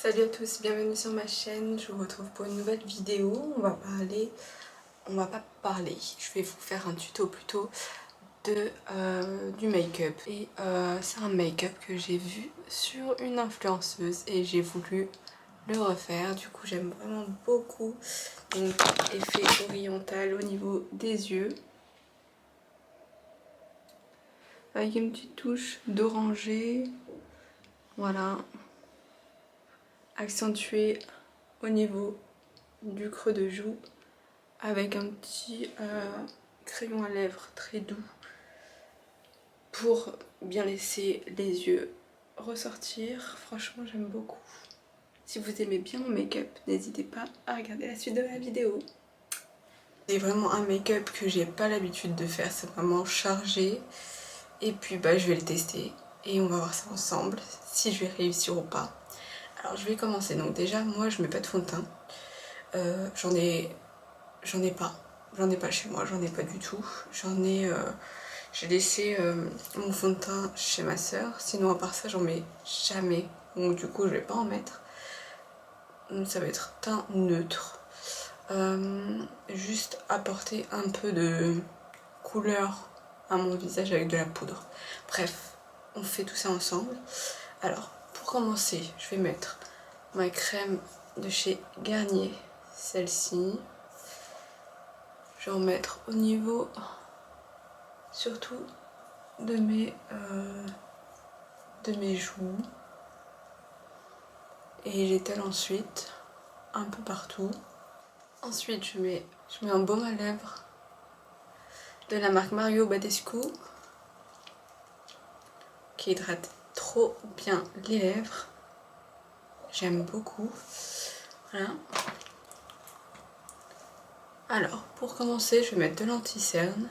Salut à tous, bienvenue sur ma chaîne, je vous retrouve pour une nouvelle vidéo. On va pas parler, je vais vous faire un tuto plutôt du make-up. Et c'est un make-up que j'ai vu sur une influenceuse et j'ai voulu le refaire. Du coup j'aime vraiment beaucoup. Donc effet oriental au niveau des yeux. Avec une petite touche d'orangé. Voilà. Accentué au niveau du creux de joue avec un petit crayon à lèvres très doux pour bien laisser les yeux ressortir. Franchement j'aime beaucoup. Si vous aimez bien mon make-up, n'hésitez pas à regarder la suite de la vidéo. C'est vraiment un make-up que j'ai pas l'habitude de faire, c'est vraiment chargé. Et puis je vais le tester et on va voir ça ensemble, si je vais réussir ou pas. Alors je vais commencer, donc déjà moi je mets pas de fond de teint. J'en ai pas chez moi, j'en ai pas du tout. J'ai laissé mon fond de teint chez ma soeur, sinon à part ça j'en mets jamais, donc du coup je vais pas en mettre. Ça va être teint neutre. Juste apporter un peu de couleur à mon visage avec de la poudre. Bref, on fait tout ça ensemble. Alors pour commencer, je vais mettre ma crème de chez Garnier, celle-ci. Je vais en mettre au niveau surtout de mes joues et j'étale ensuite un peu partout. Ensuite je mets un baume à lèvres de la marque Mario Badescu qui hydrate trop bien les lèvres, j'aime beaucoup. Voilà. Alors pour commencer je vais mettre de l'anti-cerne.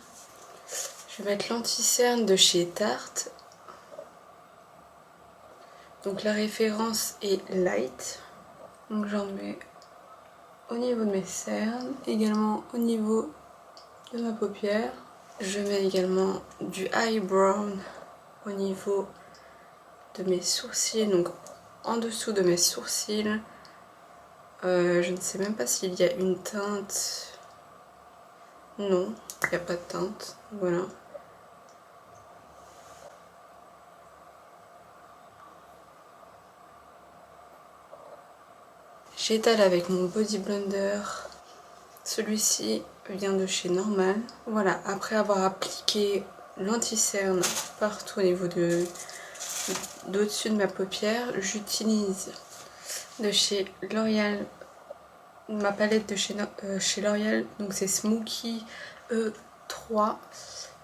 Je vais mettre l'anti-cerne de chez Tarte. Donc la référence est Light. Donc j'en mets au niveau de mes cernes, également au niveau de ma paupière. Je mets également du eyebrow au niveau de mes sourcils, donc en dessous de mes sourcils. Je ne sais même pas s'il y a une teinte. Non, il n'y a pas de teinte. Voilà. J'étale avec mon Body Blender. Celui-ci vient de chez Normal. Voilà, après avoir appliqué l'anti-cerne partout au niveau d'au-dessus de ma paupière, j'utilise de chez L'Oréal, ma palette de chez L'Oréal, donc c'est Smoky E3.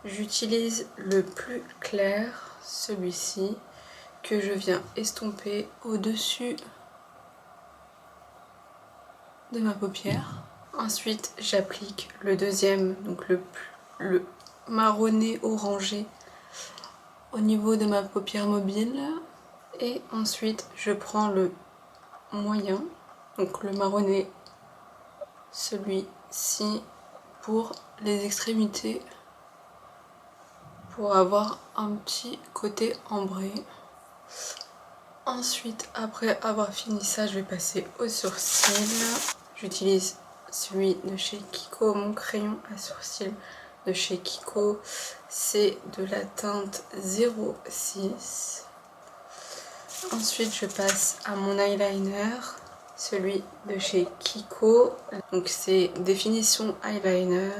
J'utilise le plus clair, celui-ci, que je viens estomper au-dessus de ma paupière. Ensuite j'applique le deuxième, donc le marronné orangé au niveau de ma paupière mobile. Et ensuite je prends le moyen, donc le marronné, celui-ci, pour les extrémités, pour avoir un petit côté ambré. Ensuite, après avoir fini ça, je vais passer aux sourcils. J'utilise celui de chez Kiko, mon crayon à sourcils de chez Kiko. C'est de la teinte 06. Ensuite, je passe à mon eyeliner, celui de chez Kiko. Donc c'est définition eyeliner.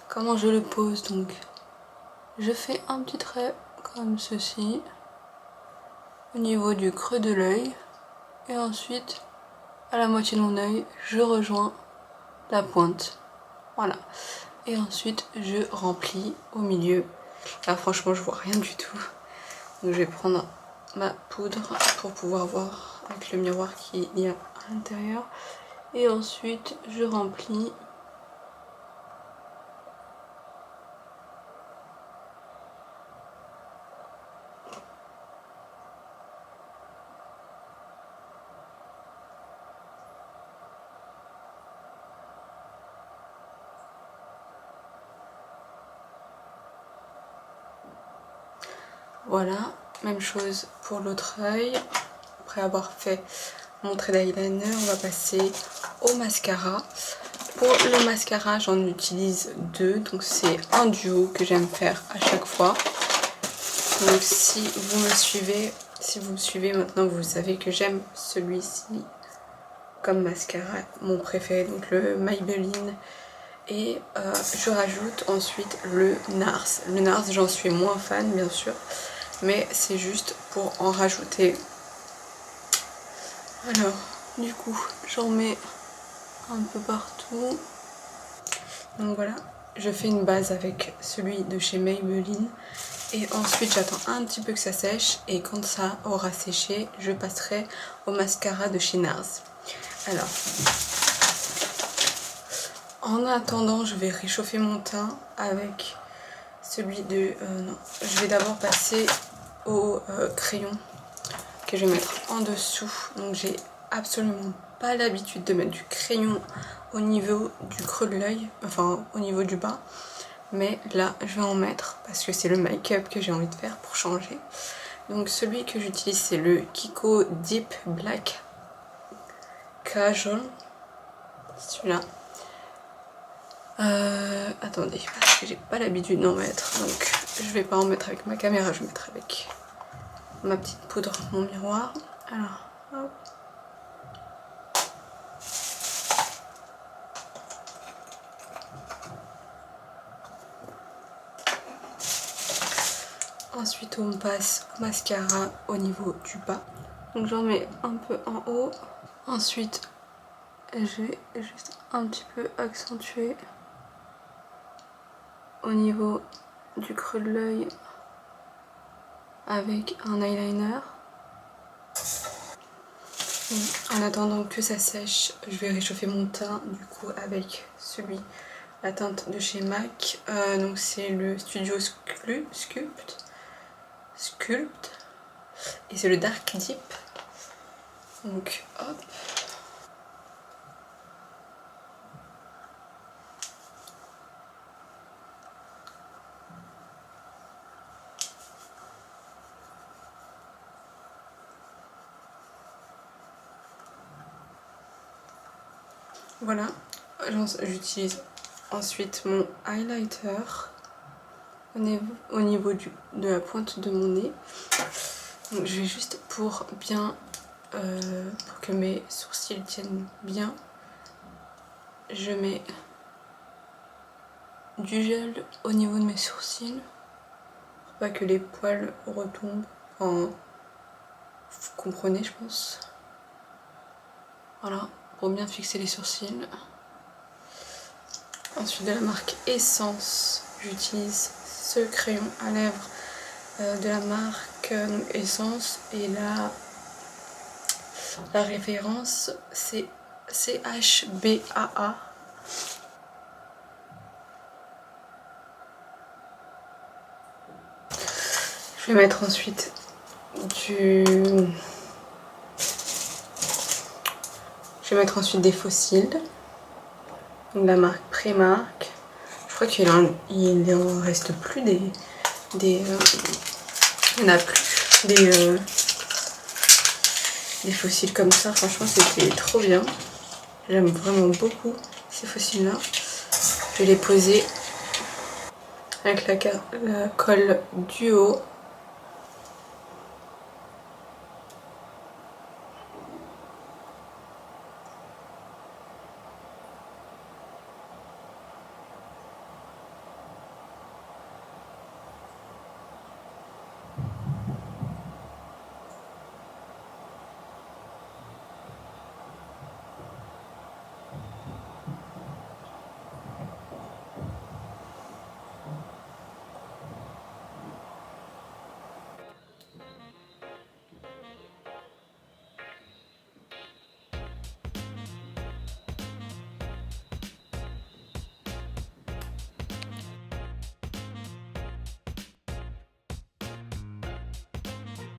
Comment je le pose? Donc je fais un petit trait comme ceci au niveau du creux de l'œil et ensuite à la moitié de mon œil je rejoins la pointe. Voilà. Et ensuite je remplis au milieu. Là franchement je vois rien du tout. Donc je vais prendre ma poudre pour pouvoir voir avec le miroir qu'il y a à l'intérieur. Et ensuite je remplis. Voilà, même chose pour l'autre œil. Après avoir fait mon trait d'eyeliner, on va passer au mascara. Pour le mascara, j'en utilise deux, donc c'est un duo que j'aime faire à chaque fois. Donc si vous me suivez maintenant, vous savez que j'aime celui-ci comme mascara, mon préféré, donc le Maybelline. Et je rajoute ensuite le NARS. Le NARS, j'en suis moins fan bien sûr, mais c'est juste pour en rajouter. Alors, du coup, j'en mets un peu partout. Donc voilà, je fais une base avec celui de chez Maybelline. Et ensuite, j'attends un petit peu que ça sèche. Et quand ça aura séché, je passerai au mascara de chez NARS. Alors, en attendant, je vais réchauffer mon teint avec celui de... non, je vais d'abord passer au crayon que je vais mettre en dessous. Donc j'ai absolument pas l'habitude de mettre du crayon au niveau du creux de l'œil, enfin au niveau du bas. Mais là, je vais en mettre parce que c'est le make-up que j'ai envie de faire pour changer. Donc celui que j'utilise, c'est le Kiko Deep Black Cajal. Celui-là. Attendez, parce que j'ai pas l'habitude d'en mettre. Donc je vais pas en mettre avec ma caméra, je vais mettre avec ma petite poudre, mon miroir. Alors, hop. Ensuite, on passe au mascara au niveau du bas. Donc j'en mets un peu en haut. Ensuite, je vais juste un petit peu accentuer au niveau du creux de l'œil avec un eyeliner. En attendant que ça sèche, je vais réchauffer mon teint du coup avec la teinte de chez MAC. Donc c'est le Studio Sculpt et c'est le Dark Deep. Donc hop. Voilà, j'utilise ensuite mon highlighter au niveau de la pointe de mon nez. Donc je vais juste pour bien, pour que mes sourcils tiennent bien, je mets du gel au niveau de mes sourcils pour pas que les poils retombent. Enfin, vous comprenez je pense. Voilà, pour bien fixer les sourcils. Ensuite de la marque Essence, j'utilise ce crayon à lèvres de la marque Essence et la référence c'est CHBAA. Je vais mettre ensuite des faux cils. Donc la marque Primark. Je crois qu'il en reste plus il n'y en a plus des faux cils comme ça. Franchement c'était trop bien. J'aime vraiment beaucoup ces faux cils là. Je vais les poser avec la colle Duo